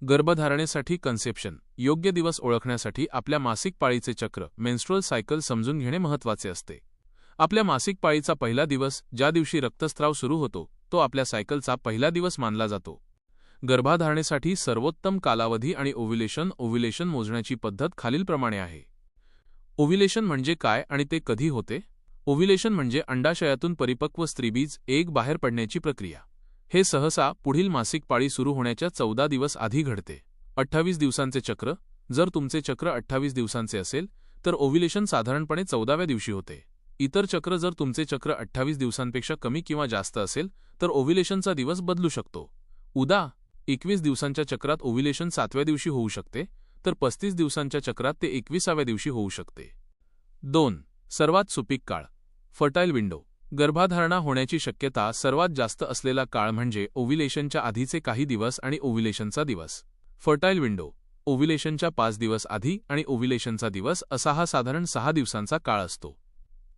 गर्भधारणेसाठी कन्सेप्शन योग्य दिवस ओळखण्यासाठी आपल्या मासिक पाळीचे चक्र मेन्स्ट्रुअल सायकल समजून घेणे महत्त्वाचे असते. आपल्या मासिक पाळीचा पहिला दिवस, ज्या दिवशी रक्तस्राव सुरू होतो, तो आपल्या सायकलचा पहिला दिवस मानला जातो. गर्भधारणेसाठी सर्वोत्तम कालावधी आणि ओव्ह्युलेशन मोजण्याची पद्धत खालीलप्रमाणे आहे. ओव्ह्युलेशन म्हणजे काय आणि ते कधी होते? ओव्ह्युलेशन म्हणजे अंडाशयातून परिपक्व स्त्रीबीज एग बाहेर पडण्याची प्रक्रिया. हे सहसा पुढील मासिक पाळी सुरू होण्याच्या 14 दिवस आधी घडते. 28 दिवसांचे चक्र जर तुमचे चक्र 28 दिवसांचे असेल तर ओव्ह्युलेशन साधारणपणे 14व्या दिवशी होते. इतर चक्र जर तुमचे चक्र 28 दिवसांपेक्षा कमी किंवा जास्त असेल तर ओव्ह्युलेशनचा दिवस बदलू शकतो. उदा. 21 दिवसांच्या चक्रात ओव्ह्युलेशन 7व्या दिवशी होऊ शकते, तर 35 दिवसांच्या चक्रात ते 21व्या दिवशी होऊ शकते. 2. सर्वात सुपीक काळ फर्टाईल विंडो. गर्भधारणा होण्याची शक्यता सर्वात जास्त असलेला काळ म्हणजे ओव्ह्युलेशनच्या आधीचे काही दिवस आणि ओव्ह्युलेशनचा दिवस. फर्टाईल विंडो ओव्ह्युलेशनच्या 5 दिवस आधी आणि ओव्ह्युलेशनचा दिवस असा हा साधारण 6 दिवसांचा काळ असतो.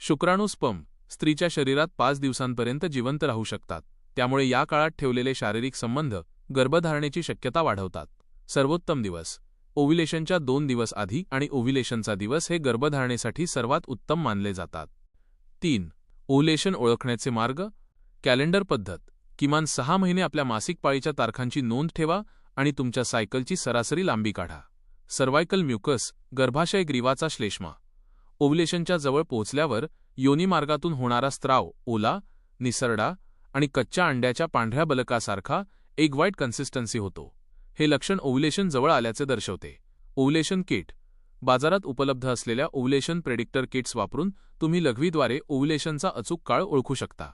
शुक्राणू स्पर्म स्त्रीच्या शरीरात 5 दिवसांपर्यंत जिवंत राहू शकतात, त्यामुळे या काळात ठेवलेले शारीरिक संबंध गर्भधारणेची शक्यता वाढवतात. सर्वोत्तम दिवस ओव्ह्युलेशनच्या 2 दिवस आधी आणि ओव्ह्युलेशनचा दिवस हे गर्भधारणेसाठी सर्वात उत्तम मानले जातात. 3. ओव्ह्युलेशन ओळखण्याचे मार्ग कॅलेंडर पद्धत. किमान 6 महिने आपल्या मासिक पाळीच्या तारखांची नोंद ठेवा आणि तुमच्या सायकलची सरासरी लांबी काढा. सर्व्हायकल म्युकस गर्भाशय ग्रीवाचा श्लेष्मा. ओव्ह्युलेशनच्या जवळ पोहोचल्यावर योनिमार्गातून होणारा स्त्राव ओला, निसरडा आणि कच्च्या अंड्याच्या पांढऱ्या बलकासारखा एक व्हाईट कन्सिस्टन्सी होतो. हे लक्षण ओव्ह्युलेशन जवळ आल्याचे दर्शवते. ओव्ह्युलेशन किट बाजारात उपलब्ध असलेल्या ओव्ह्युलेशन प्रेडिक्टर किट्स वापरून तुम्ही लघवीद्वारे ओव्ह्युलेशनचा अचूक काळ ओळखू शकता.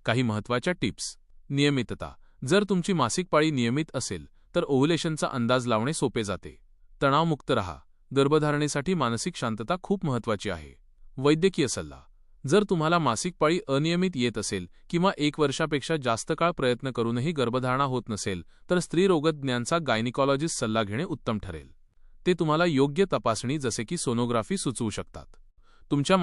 काही महत्त्वाच्या टिप्स. नियमितता जर तुमची मासिक पाळी नियमित असेल तर ओव्ह्युलेशनचा अंदाज लावणे सोपे जाते. तणावमुक्त रहा. गर्भधारणेसाठी मानसिक शांतता खूप महत्त्वाची आहे. वैद्यकीय सल्ला जर तुम्हाला मासिक पाळी अनियमित येत असेल किंवा 1 वर्षापेक्षा जास्त काळ प्रयत्न करूनही गर्भधारणा होत नसेल तर स्त्रीरोगतज्ञांचा गायनिकॉलॉजिस्ट सल्ला घेणे उत्तम ठरेल. ते तुम्हाला योग्य तपासणी जसे की सोनोग्राफी सुचवू शकतात. तुमच्या